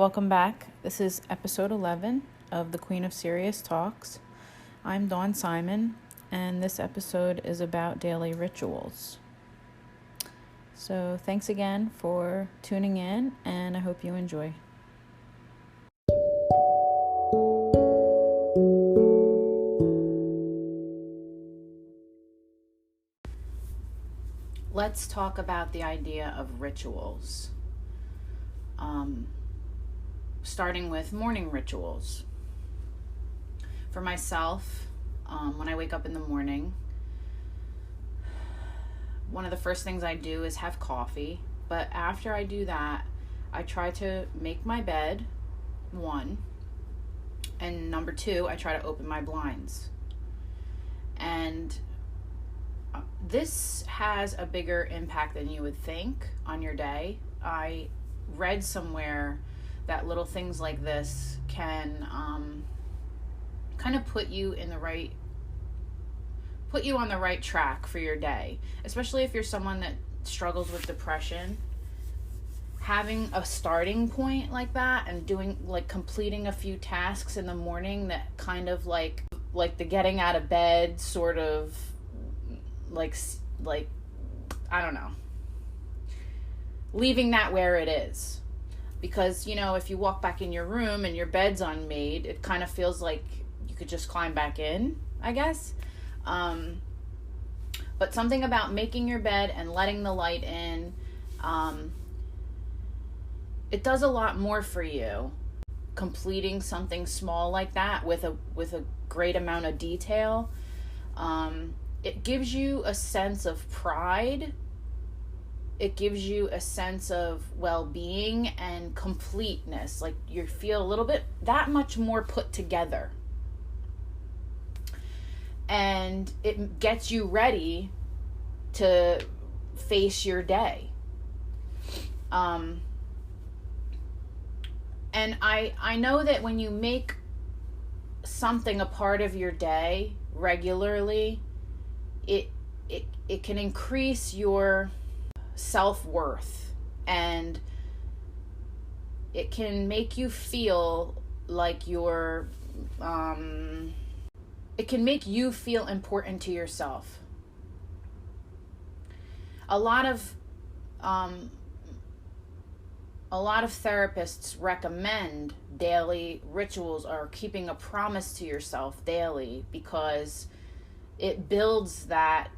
welcome back. This is episode 11 of the Queen of Serious Talks. I'm Dawn Simon, and this episode is about daily rituals. So thanks again for tuning in, and I hope you enjoy. Let's talk about the idea of rituals. Starting with morning rituals. For myself, when I wake up in the morning, one of the first things I do is have coffee. But after I do that, I try to make my bed, one. And number two, I try to open my blinds. And this has a bigger impact than you would think on your day. I read somewhere that little things like this can kind of put you on the right track for your day, especially if you're someone that struggles with depression. Having a starting point like that and completing a few tasks in the morning that kind of like the getting out of bed sort of like I don't know, leaving that where it is. Because, if you walk back in your room and your bed's unmade, it kind of feels like you could just climb back in, I guess. But something about making your bed and letting the light in, it does a lot more for you. Completing something small like that with a great amount of detail, it gives you a sense of pride. It gives you a sense of well-being and completeness. Like you feel a little bit that much more put together. And it gets you ready to face your day. And I know that when you make something a part of your day regularly, it can increase your self-worth, and it can make you feel like it can make you feel important to yourself. A lot of therapists recommend daily rituals or keeping a promise to yourself daily because it builds that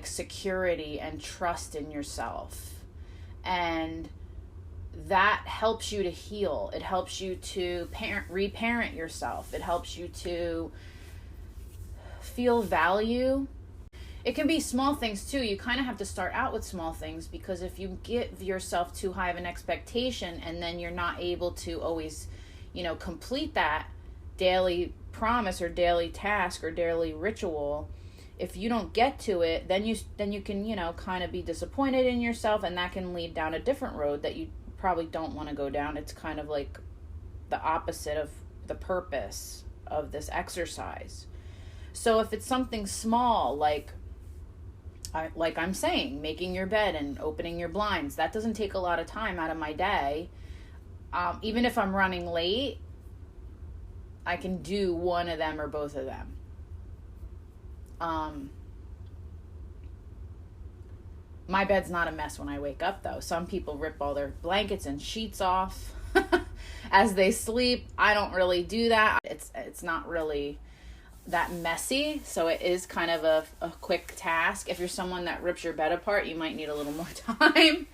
security and trust in yourself. And that helps you to heal. It helps you to reparent yourself. It helps you to feel value. It can be small things too. You kind of have to start out with small things, because if you give yourself too high of an expectation and then you're not able to always, complete that daily promise or daily task or daily ritual, if you don't get to it, then you can, kind of be disappointed in yourself, and that can lead down a different road that you probably don't want to go down. It's kind of like the opposite of the purpose of this exercise. So if it's something small, like I'm saying, making your bed and opening your blinds, that doesn't take a lot of time out of my day. Even if I'm running late, I can do one of them or both of them. My bed's not a mess when I wake up, though. Some people rip all their blankets and sheets off as they sleep. I don't really do that. It's not really that messy, so it is kind of a quick task. If you're someone that rips your bed apart, you might need a little more time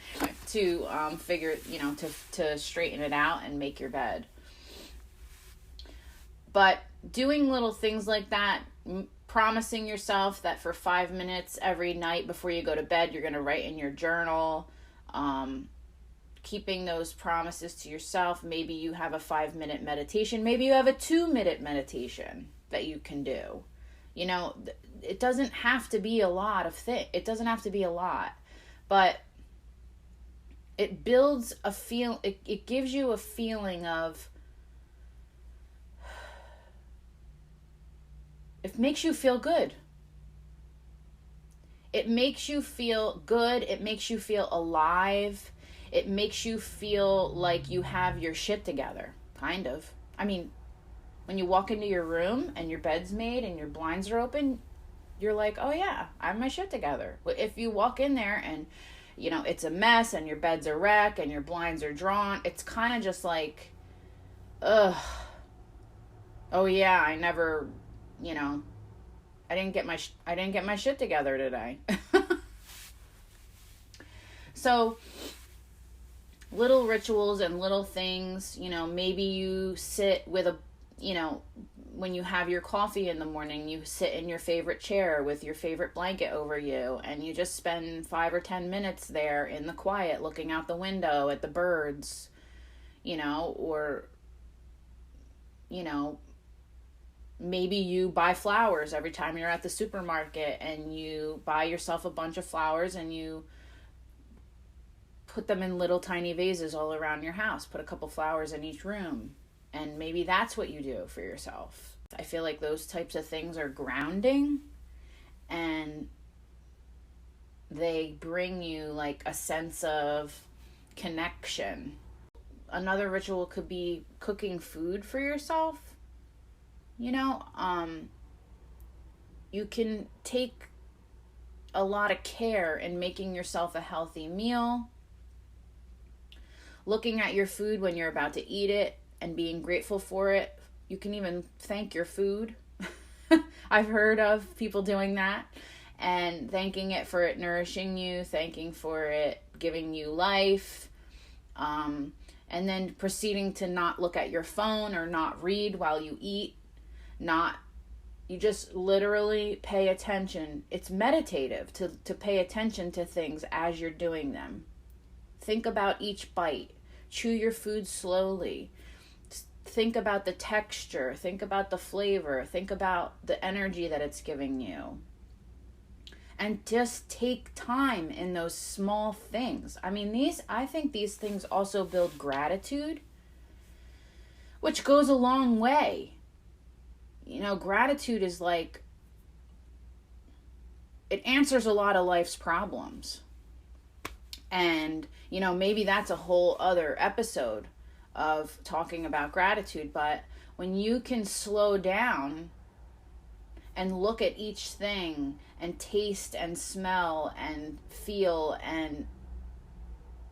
to figure, to straighten it out and make your bed. But doing little things like that, promising yourself that for 5 minutes every night before you go to bed, you're going to write in your journal, keeping those promises to yourself. Maybe you have a 5-minute meditation. Maybe you have a 2-minute meditation that you can do. It doesn't have to be a lot of things. It doesn't have to be a lot, but it builds a it gives you a feeling of, it makes you feel good. It makes you feel good. It makes you feel alive. it makes you feel like you have your shit together, kind of. I mean, when you walk into your room and your bed's made and your blinds are open, you're like, oh yeah, I have my shit together. But if you walk in there and, you know, it's a mess and your bed's a wreck and your blinds are drawn, it's kind of just like, ugh. Oh yeah, I never, you know, I didn't get my shit together today. So little rituals and little things, you know, maybe you sit with a, you know, when you have your coffee in the morning, you sit in your favorite chair with your favorite blanket over you, and you just spend 5 or 10 minutes there in the quiet looking out the window at the birds, you know, or, you know, maybe you buy flowers every time you're at the supermarket, and you buy yourself a bunch of flowers and you put them in little tiny vases all around your house. Put a couple flowers in each room. And maybe that's what you do for yourself. I feel like those types of things are grounding, and they bring you like a sense of connection. Another ritual could be cooking food for yourself. You know, you can take a lot of care in making yourself a healthy meal. Looking at your food when you're about to eat it and being grateful for it. You can even thank your food. I've heard of people doing that, and thanking it for it nourishing you, thanking for it giving you life, and then proceeding to not look at your phone or not read while you eat. You just literally pay attention. It's meditative to pay attention to things as you're doing them. Think about each bite. Chew your food slowly. Think about the texture. Think about the flavor. Think about the energy that it's giving you. And just take time in those small things. I mean, I think these things also build gratitude, which goes a long way. You know, gratitude is like, it answers a lot of life's problems. And, you know, maybe that's a whole other episode of talking about gratitude. But when you can slow down and look at each thing and taste and smell and feel and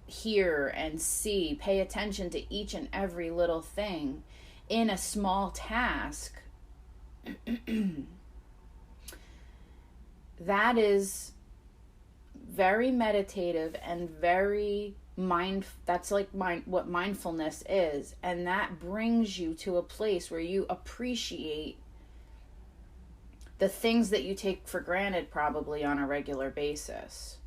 hear and see, pay attention to each and every little thing in a small task, that is very meditative and very that's like what mindfulness is. And that brings you to a place where you appreciate the things that you take for granted probably on a regular basis.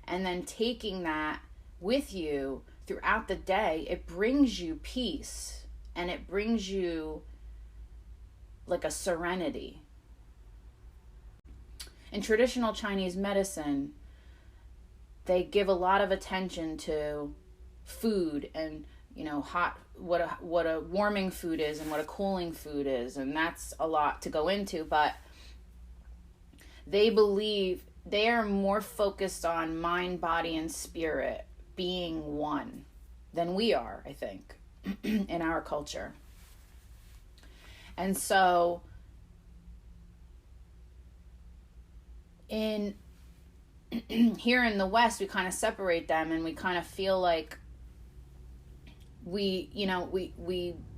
And then taking that with you throughout the day, it brings you peace, and it brings you like a serenity. In traditional Chinese medicine, they give a lot of attention to food and, you know, what a warming food is and what a cooling food is, and that's a lot to go into, but they believe they are more focused on mind, body, and spirit being one than we are, I think, in our culture. And so here in the West, we kind of separate them, and we kind of feel like we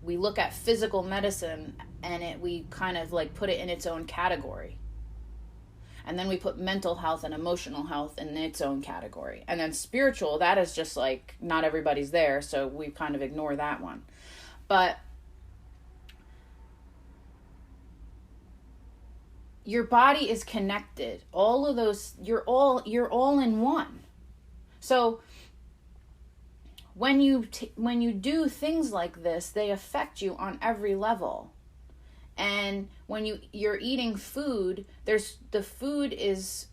look at physical medicine and we kind of like put it in its own category. And then we put mental health and emotional health in its own category. And then spiritual, that is just like, not everybody's there, so we kind of ignore that one. But your body is connected. All of those, you're all in one. So when you do things like this, they affect you on every level. And when you're eating food, the food is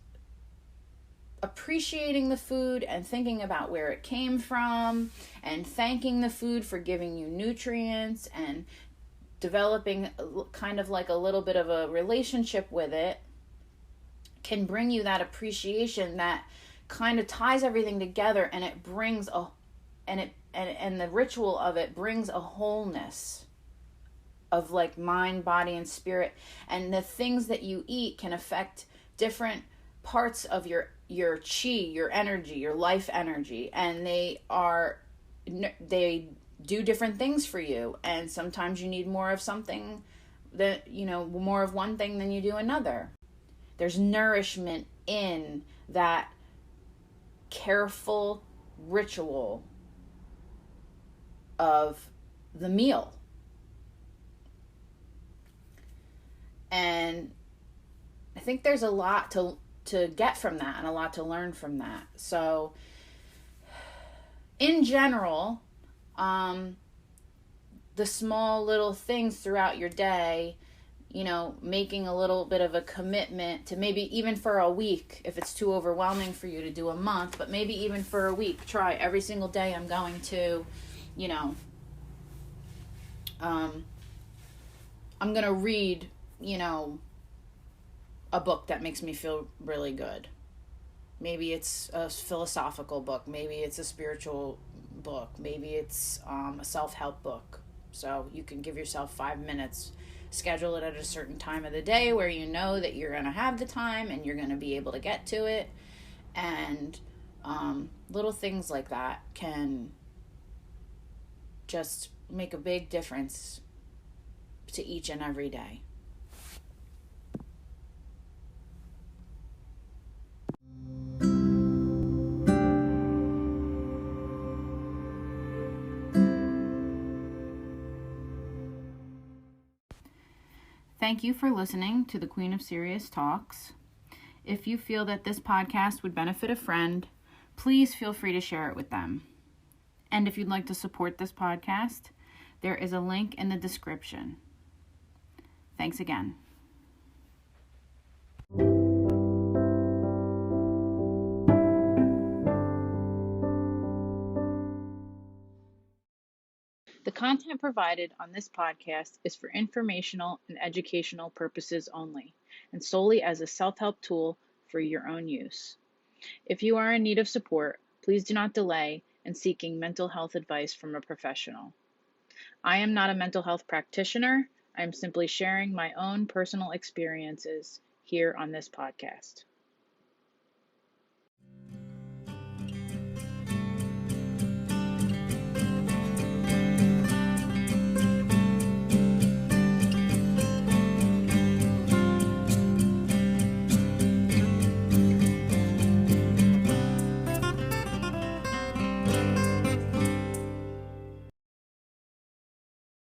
appreciating the food and thinking about where it came from and thanking the food for giving you nutrients and developing kind of like a little bit of a relationship with it can bring you that appreciation that kind of ties everything together, and it brings and the ritual of it brings a wholeness of like mind, body, and spirit. And the things that you eat can affect different parts of your chi, your energy, your life energy, and they do different things for you. And sometimes you need more of something, that more of one thing than you do another. There's nourishment in that careful ritual of the meal. And I think there's a lot to get from that and a lot to learn from that. So in general, the small little things throughout your day, making a little bit of a commitment to, maybe even for a week, if it's too overwhelming for you to do a month, but maybe even for a week, try every single day I'm going to, I'm going to read, a book that makes me feel really good. Maybe it's a philosophical book. Maybe it's a spiritual book. Maybe it's a self-help book. So you can give yourself 5 minutes. Schedule it at a certain time of the day where you know that you're going to have the time and you're going to be able to get to it. And little things like that can just make a big difference to each and every day. Thank you for listening to the Queen of Serious Talks. If you feel that this podcast would benefit a friend, please feel free to share it with them. And if you'd like to support this podcast, there is a link in the description. Thanks again. The content provided on this podcast is for informational and educational purposes only, and solely as a self-help tool for your own use. If you are in need of support, please do not delay in seeking mental health advice from a professional. I am not a mental health practitioner. I am simply sharing my own personal experiences here on this podcast.